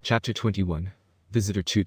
Chapter 21. Visitor 2.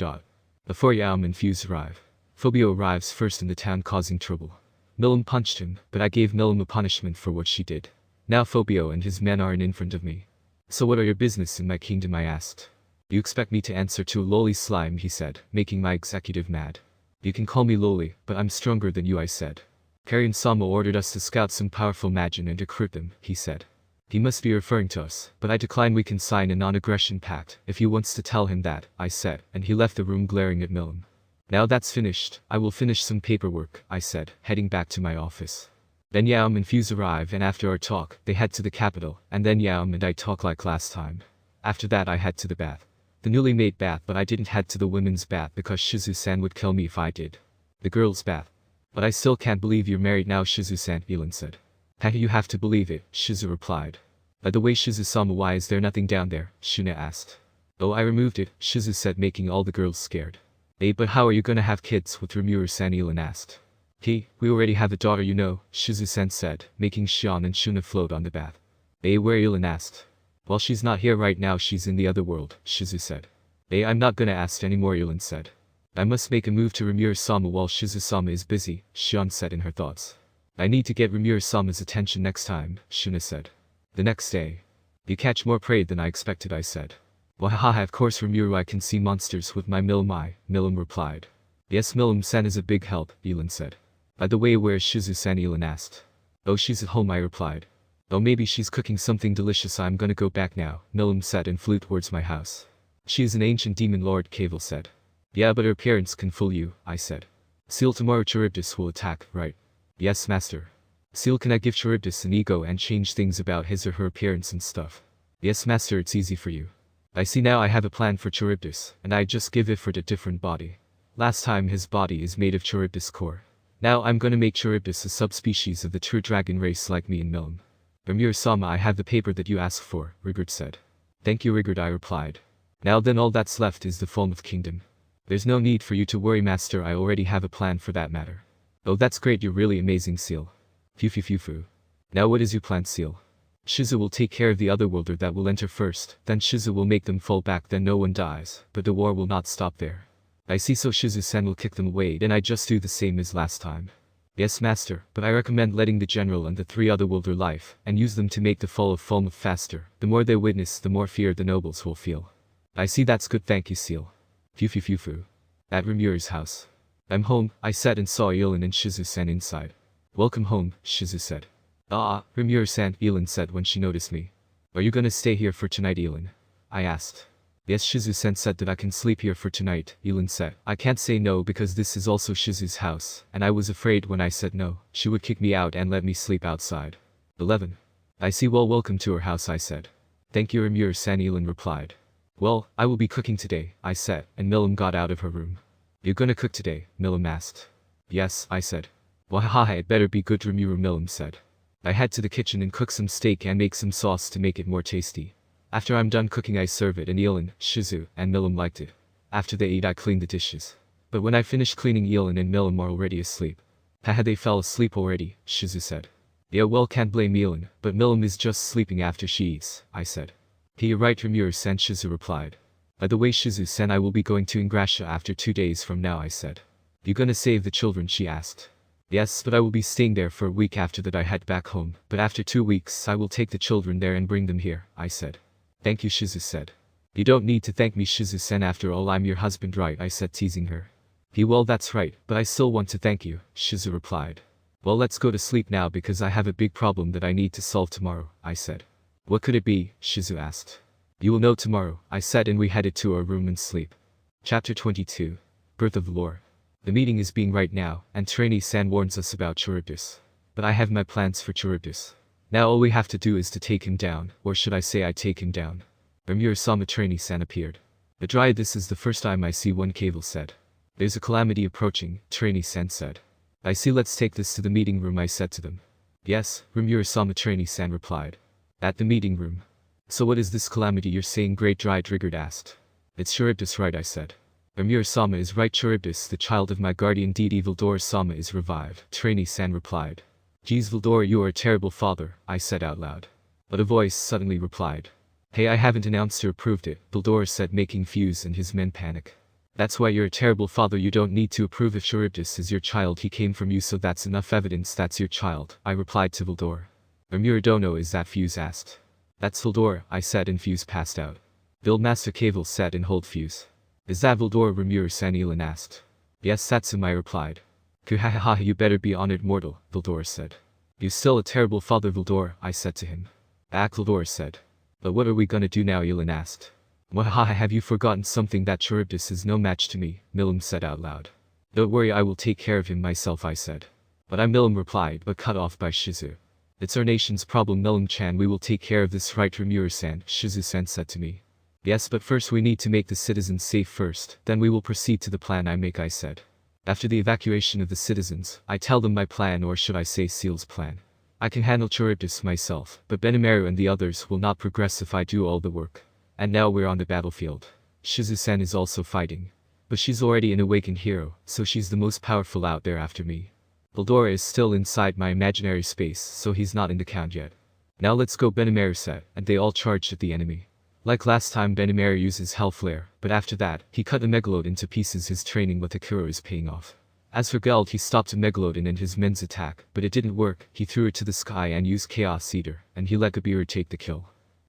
Before Yaum and Fuse arrive, Phobio arrives first in the town causing trouble. Milim punched him, but I gave Milim a punishment for what she did. Now Phobio and his men are in front of me. So what are your business in my kingdom, I asked. You expect me to answer to a lowly slime, he said, making my executive mad. You can call me lowly, but I'm stronger than you, I said. Carion-sama ordered us to scout some powerful magin and recruit them, he said. He must be referring to us, but I decline. We can sign a non-aggression pact if he wants to tell him that, I said, and he left the room glaring at Milim. Now that's finished, I will finish some paperwork, I said, heading back to my office. Then Yaum and Fuse arrive, and after our talk, they head to the capital, and then Yaum and I talk like last time. After that I head to the bath. The newly made bath, but I didn't head to the women's bath because Shizue-san would kill me if I did. The girls' bath. But I still can't believe you're married now, Shizue-san, Elin said. You have to believe it, Shizue replied. By the way, Shizue-sama, why is there nothing down there? Shuna asked. Oh, I removed it, Shizue said, making all the girls scared. But how are you gonna have kids with Rimuru-san? Elin asked. We already have a daughter, you know, Shizue-san said, making Shion and Shuna float on the bath. Where? Elin asked. Well, she's not here right now, she's in the other world, Shizue said. I'm not gonna ask anymore, Elin said. I must make a move to Rimuru-sama while Shizue-sama is busy, Shion said in her thoughts. I need to get Rimuru-sama's attention next time, Shuna said. The next day. You catch more prey than I expected, I said. Well, haha, of course, Rimuru, I can see monsters with my Milim eye, Milim replied. Yes, Milim-san is a big help, Elin said. By the way, where is Shizue-san? Elin asked. Oh, she's at home, I replied. Oh, maybe she's cooking something delicious. I'm gonna go back now, Milim said and flew towards my house. She is an ancient demon lord, Cable said. Yeah, but her appearance can fool you, I said. Ciel, tomorrow Charybdis will attack, right? Yes, master. Ciel, can I give Charybdis an ego and change things about his or her appearance and stuff? Yes, master, it's easy for you. I see now. I have a plan for Charybdis, and I just give Ifrit a different body. Last time his body is made of Charybdis core. Now I'm gonna make Charybdis a subspecies of the true dragon race like me and Milim. Rimuru-sama, I have the paper that you asked for, Rigard said. Thank you, Rigard, I replied. Now then, all that's left is the Falmouth Kingdom. There's no need for you to worry, master, I already have a plan for that matter. Oh, that's great, you're really amazing, Ciel. Phew. Now what is your plan, Ciel? Shizue will take care of the otherworlder that will enter first, then Shizue will make them fall back, then no one dies, but the war will not stop there. I see, so Shizue-san will kick them away, and I just do the same as last time. Yes, master, but I recommend letting the general and the 3 otherworlder life, and use them to make the fall of Falmouth faster. The more they witness, the more fear the nobles will feel. I see, that's good, thank you, Ciel. Phew. At Rimuru's house. I'm home, I said, and saw Elin and Shizue-san inside. Welcome home, Shizue said. Rimuru-san, Elin said when she noticed me. Are you gonna stay here for tonight, Elin? I asked. Yes, Shizue-san said that I can sleep here for tonight, Elin said. I can't say no because this is also Shizue's house, and I was afraid when I said no, she would kick me out and let me sleep outside. 11. I see, well, welcome to her house, I said. Thank you, Rimuru-san, Elin replied. Well, I will be cooking today, I said, and Milim got out of her room. You gonna cook today? Milim asked. Yes, I said. Well, haha, it better be good, Rimuru, Milim said. I head to the kitchen and cook some steak and make some sauce to make it more tasty. After I'm done cooking, I serve it, and Elin, Shizue, and Milim liked it. After they ate, I cleaned the dishes. But when I finished cleaning, Elin and Milim are already asleep. Haha, they fell asleep already, Shizue said. Yeah, well, can't blame Elin, but Milim is just sleeping after she eats, I said. You're right, Rimuru-san, Shizue replied. By the way, Shizue-san, I will be going to Ingrassia after 2 days from now, I said. You gonna save the children? She asked. Yes, but I will be staying there for a week. After that I head back home, but after 2 weeks I will take the children there and bring them here, I said. Thank you, Shizue said. You don't need to thank me, Shizue-san, after all I'm your husband, right? I said, teasing her. Well, that's right, but I still want to thank you, Shizue replied. Well, let's go to sleep now because I have a big problem that I need to solve tomorrow, I said. What could it be? Shizue asked. You will know tomorrow, I said, and we headed to our room and sleep. Chapter 22. Birth of Velora. The meeting is being right now, and Trainee-san warns us about Charybdis. But I have my plans for Charybdis. Now all we have to do is to take him down, or should I say I take him down. Rimuru-sama, Trainee-san appeared. The dry, this is the first time I see one, Cable said. There's a calamity approaching, Trainee-san said. I see, let's take this to the meeting room, I said to them. Yes, Rimuru-sama, Trainee-san replied. At the meeting room. So what is this calamity you're saying, Great Dry? Triggered asked. It's Charybdis, right? I said. Rimuru-sama is right, Charybdis, the child of my guardian deity Velora-sama, is revived, Trainee-san replied. Geez, Velora, you are a terrible father, I said out loud. But a voice suddenly replied. Hey, I haven't announced or approved it, Velora said, making Fuse and his men panic. That's why you're a terrible father. You don't need to approve if Charybdis is your child. He came from you, so that's enough evidence that's your child, I replied to Velora. Rimuru don't know, is that? Fuse asked. That's Velora, I said, and Fuse passed out. Master Cavill said and hold Fuse. Is that Velora? Rimuru Sanilin asked. Yes, that's him, I replied. Kuhahaha, you better be honored, mortal, Velora said. You're still a terrible father, Velora, I said to him. Velora said. But what are we gonna do now? Elin asked. Wahaha, have you forgotten something? That Charybdis is no match to me, Milim said out loud. Don't worry, I will take care of him myself, I said. But Milim replied, but cut off by Shizue. It's our nation's problem, Milim-chan, we will take care of this, right, Rimuru-san, Shizue-san said to me. Yes, but first we need to make the citizens safe first, then we will proceed to the plan I make, I said. After the evacuation of the citizens, I tell them my plan, or should I say Ciel's plan. I can handle Charybdis myself, but Benimaru and the others will not progress if I do all the work. And now we're on the battlefield. Shizue-san is also fighting. But she's already an awakened hero, so she's the most powerful out there after me. Verdora is still inside my imaginary space, so he's not in the count yet. Now let's go, Benimaru said, and they all charged at the enemy. Like last time, Benimaru uses Hell Flare, but after that, he cut a Megalode into pieces. His training with Akuro is paying off. As for Geld, he stopped a Megalodon and his men's attack, but it didn't work. He threw it to the sky and used Chaos Eater, and he let Gabiru take the kill.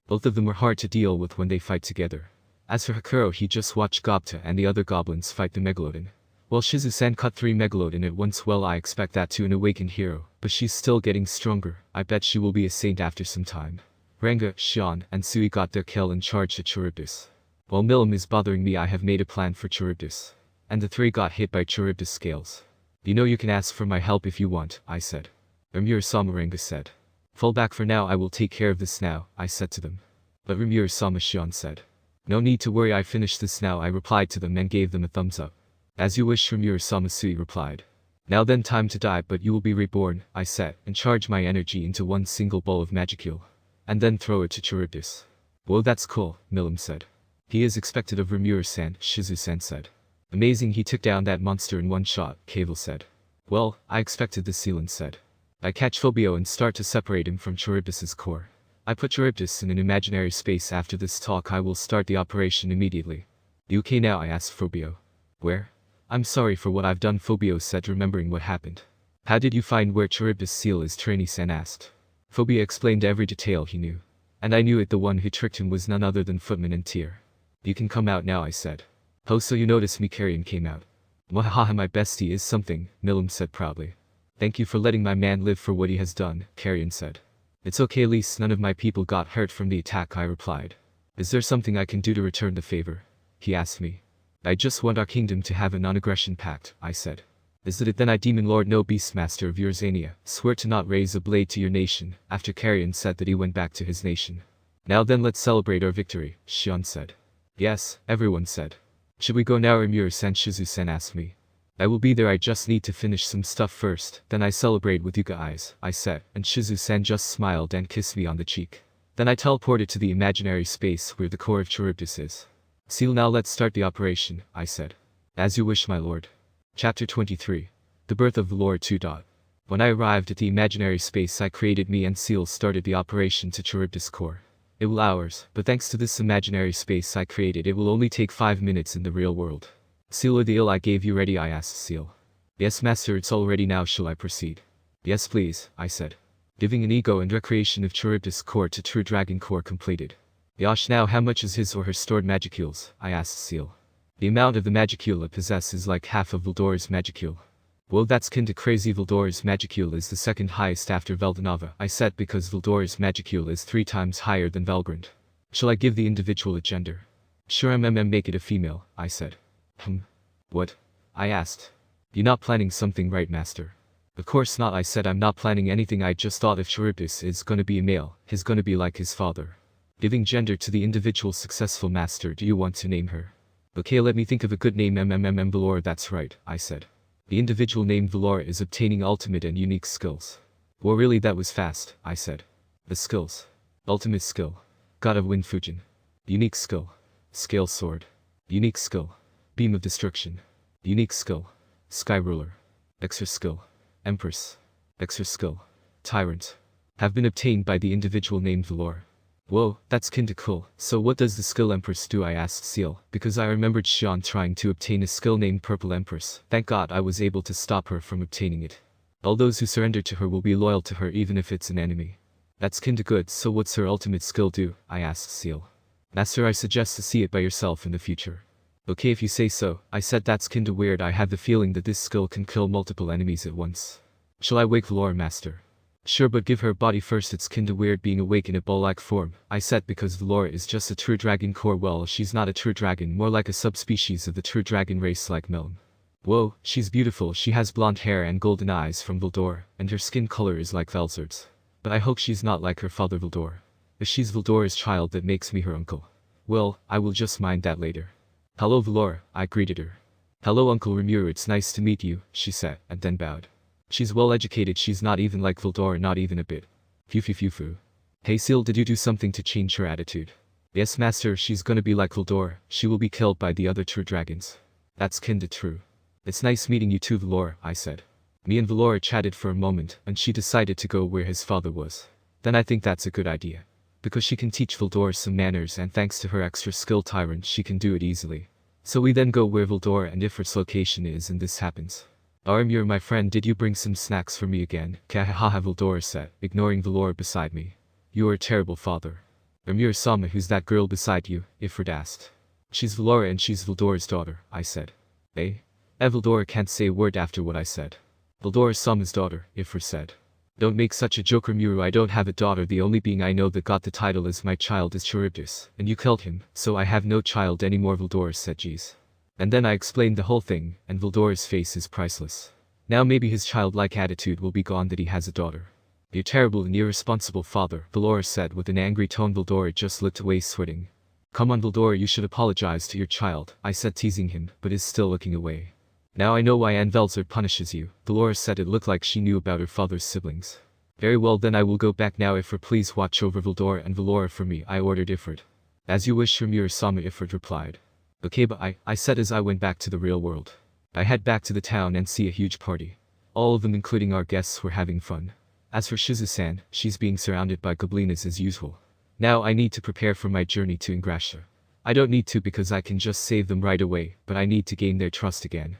Both of them were hard to deal with when they fight together. As for Hakuro, he just watched Gobta and the other goblins fight the Megalodon. Well, Shizue-san cut 3 Megalodon at once. Well, I expect that to an awakened hero, but she's still getting stronger. I bet she will be a saint after some time. Ranga, Shion, and Sui got their kill and charged at Charybdis. While Milim is bothering me, I have made a plan for Charybdis. And the 3 got hit by Charybdis scales. You know you can ask for my help if you want, I said. Rimuru-sama, Ranga said. Fall back for now, I will take care of this now, I said to them. But Rimuru-sama, Shion said. No need to worry, I finished this now, I replied to them and gave them a thumbs up. As you wish, Rimuru-sama, Sui replied. Now then, time to die, but you will be reborn, I said, and charge my energy into one single ball of Magicule. And then throw it to Charybdis. Whoa, that's cool, Milim said. He is expected of Rimuru-san, Shizue-san said. Amazing, he took down that monster in one shot, Cavill said. Well, I expected this, Ciel said. I catch Phobio and start to separate him from Charybdis's core. I put Charybdis in an imaginary space. After this talk, I will start the operation immediately. You okay now? I asked Phobio. Where? I'm sorry for what I've done, Phobio said, remembering what happened. How did you find where Charybdis Ciel is? Trainee-san asked. Phobio explained every detail he knew. And I knew it, the one who tricked him was none other than Footman and Tyr. You can come out now, I said. Oh, so you noticed me? Carion came out. Wahaha, my bestie is something, Milim said proudly. Thank you for letting my man live for what he has done, Carion said. It's okay, at least none of my people got hurt from the attack, I replied. Is there something I can do to return the favor? He asked me. I just want our kingdom to have a non-aggression pact, I said. Is it then? I, Demon Lord, no Beastmaster of Urzania, swear to not raise a blade to your nation, after Carion said that he went back to his nation. Now then, let's celebrate our victory, Shion said. Yes, everyone said. Should we go now? Rimuru-san, Shizue-san asked me. I will be there, I just need to finish some stuff first, then I celebrate with you guys, I said, and Shizue-san just smiled and kissed me on the cheek. Then I teleported to the imaginary space where the core of Charybdis is. Ciel, now let's start the operation, I said. As you wish, my lord. Chapter 23. The Birth of Velora 2. When I arrived at the imaginary space I created, me and Ciel started the operation to Charybdis core. It will hours, but thanks to this imaginary space I created, it will only take 5 minutes in the real world. Ciel, are the ill I gave you ready? I asked Ciel. Yes, master, it's all ready now. Shall I proceed? Yes, please, I said. Giving an ego and recreation of Charybdis core to True Dragon core completed. Yosh, now how much is his or her stored Magicules? I asked Ciel. The amount of the Magicule I possess is like half of Veldora's Magicule. Well, that's kinda crazy. Veldora's Magicule is the second highest after Veldanava, I said, because Veldora's Magicule is 3 times higher than Velgrand. Shall I give the individual a gender? Sure, make it a female, I said. What? I asked. You're not planning something, right, master? Of course not, I said. I'm not planning anything. I just thought if Charybdis is gonna be a male, he's gonna be like his father. Giving gender to the individual successful master. Do you want to name her? Okay, let me think of a good name. Velora, that's right, I said. The individual named Velora is obtaining ultimate and unique skills. Well, really, that was fast, I said. The skills. Ultimate skill. God of Wind Fujin. Unique skill. Scale Sword. Unique skill. Beam of Destruction. Unique skill. Sky Ruler. Extra skill. Empress. Extra skill. Tyrant. Have been obtained by the individual named Velora. Whoa, that's kinda cool. So what does the skill Empress do? I asked Ciel, because I remembered Xian trying to obtain a skill named Purple Empress. Thank God I was able to stop her from obtaining it. All those who surrender to her will be loyal to her even if it's an enemy. That's kinda good, so what's her ultimate skill do? I asked Ciel. Master, I suggest to see it by yourself in the future. Okay if you say so, I said. That's kinda weird. I have the feeling that this skill can kill multiple enemies at once. Shall I wake Velora, Master? Sure, but give her a body first. It's kinda weird being awake in a ball-like form, I said, because Velora is just a true dragon core. Well, she's not a true dragon, more like a subspecies of the true dragon race like Melon. Whoa, she's beautiful. She has blonde hair and golden eyes from Verdora, and her skin color is like Velzard's. But I hope she's not like her father Verdora. If she's Veldora's child, that makes me her uncle. Well, I will just mind that later. Hello Velora, I greeted her. Hello Uncle Rimuru, it's nice to meet you, she said, and then bowed. She's well educated. She's not even like Velora, not even a bit. Phew. Hey Ciel, did you do something to change her attitude? Yes Master, she's gonna be like Velora. She will be killed by the other true dragons. That's kinda true. It's nice meeting you too Velora, I said. Me and Velora chatted for a moment, and she decided to go where his father was. Then I think that's a good idea. Because she can teach Velora some manners, and thanks to her extra skill Tyrant, she can do it easily. So we then go where Velora and Ifrit's location is, and this happens. Rimuru, my friend, did you bring some snacks for me again? Kahaha, Velora said, ignoring Velora beside me. You are a terrible father. Rimuru-sama, who's that girl beside you? Ifrit asked. She's Velora and she's Veldora's daughter, I said. Eh? Velora can't say a word after what I said. Veldora-sama's daughter, Ifrit said. Don't make such a joke Rimuru, I don't have a daughter. The only being I know that got the title as my child is Charybdis, and you killed him, so I have no child anymore, Veldora said. Geez. And then I explained the whole thing, and Veldora's face is priceless. Now maybe his childlike attitude will be gone that he has a daughter. You're terrible and irresponsible father, Velora said with an angry tone. Veldora just looked away, sweating. Come on Veldora, you should apologize to your child, I said, teasing him, but is still looking away. Now I know why Anne Velzard punishes you, Velora said. It looked like she knew about her father's siblings. Very well, then I will go back now. Ifrit, please watch over Veldora and Velora for me, I ordered Ifrit. As you wish Rimuru-sama, Ifrit replied. Okay, but I said as I went back to the real world. I head back to the town and see a huge party. All of them, including our guests, were having fun. As for Shizue-san, she's being surrounded by goblinas as usual. Now I need to prepare for my journey to Ingrasha. I don't need to because I can just save them right away, but I need to gain their trust again.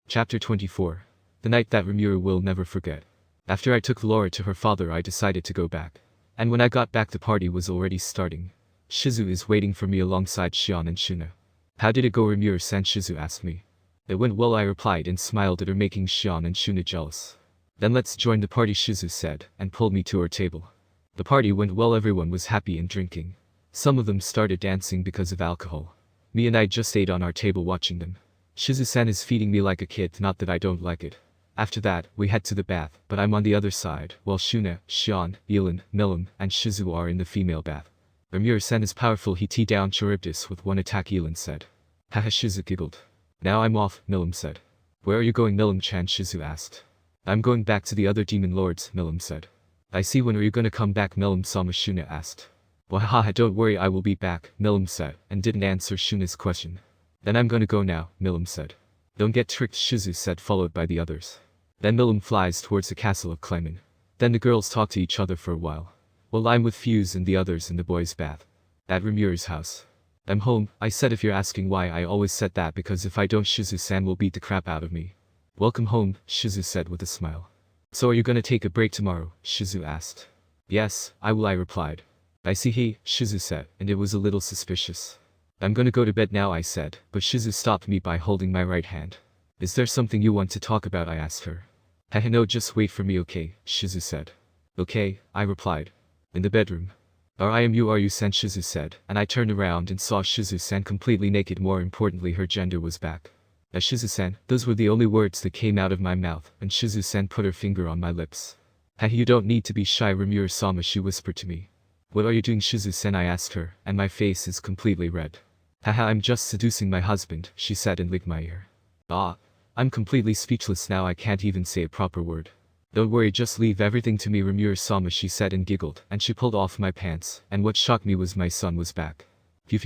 Chapter 24. The night that Rimuru will never forget. After I took Velora to her father, I decided to go back. And when I got back, the party was already starting. Shizue is waiting for me alongside Xian and Shuna. How did it go, Rimuru-san? Shizue asked me. It went well, I replied, and smiled at her, making Xian and Shuna jealous. Then let's join the party, Shizue said, and pulled me to her table. The party went well, everyone was happy and drinking. Some of them started dancing because of alcohol. Me and I just ate on our table watching them. Shizue-san is feeding me like a kid, not that I don't like it. After that, we head to the bath, but I'm on the other side, while Shuna, Xian, Elin, Milim, and Shizue are in the female bath. Rimuru-san is powerful, he teed down Charybdis with one attack, Elin said. Haha, Shizue giggled. Now I'm off, Milim said. Where are you going, Milim-chan? Shizue asked. I'm going back to the other demon lords, Milim said. I see, when are you gonna come back, Milim-sama? Shuna asked. Wahaha, don't worry, I will be back, Milim said, and didn't answer Shuna's question. Then I'm gonna go now, Milim said. Don't get tricked, Shizue said, followed by the others. Then Milim flies towards the castle of Clayman. Then the girls talk to each other for a while. Well, I'm with Fuse and the others in the boys' bath. At Rimuru's house. I'm home, I said. If you're asking why, I always said that because if I don't, Shizue-san will beat the crap out of me. Welcome home, Shizue said with a smile. So are you gonna take a break tomorrow? Shizue asked. Yes, I will, I replied. I see, he, Shizue said, and it was a little suspicious. I'm gonna go to bed now, I said, but Shizue stopped me by holding my right hand. Is there something you want to talk about? I asked her. Haha, no, just wait for me, okay, Shizue said. Okay, I replied. In the bedroom. Are you san, Shizue said, and I turned around and saw Shizue-san completely naked. More importantly, her gender was back. As Shizue-san, those were the only words that came out of my mouth, and Shizue-san put her finger on my lips. Haha, you don't need to be shy, Rimuru-sama, she whispered to me. What are you doing, Shizue-san? I asked her, and my face is completely red. Haha, I'm just seducing my husband, she said and licked my ear. Ah. I'm completely speechless now, I can't even say a proper word. Don't worry, just leave everything to me, Rimuru-sama, she said and giggled, and she pulled off my pants, and what shocked me was my son was back. Phew.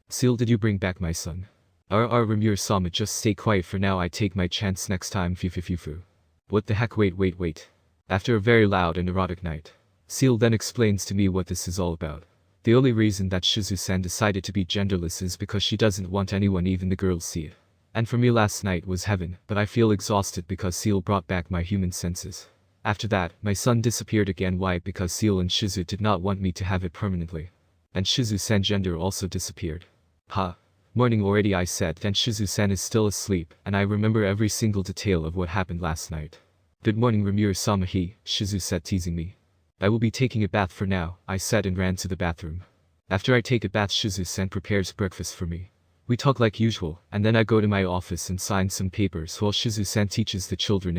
Ciel, did you bring back my son? Rimuru-sama, just stay quiet for now, I take my chance next time. Phew. What the heck, wait. After a very loud and erotic night. Ciel then explains to me what this is all about. The only reason that Shizue-san decided to be genderless is because she doesn't want anyone, even the girls, see it. And for me last night was heaven, but I feel exhausted because Ciel brought back my human senses. After that, my sun disappeared again. Why? Because Ciel and Shizue did not want me to have it permanently. And Shizue-san gender also disappeared. Ha. Morning already, I said, and Shizue-san is still asleep, and I remember every single detail of what happened last night. Good morning, Rimuru-sama, Shizue said, teasing me. I will be taking a bath for now, I said and ran to the bathroom. After I take a bath, Shizue-san prepares breakfast for me. We talk like usual, and then I go to my office and sign some papers while Shizue-san teaches the children in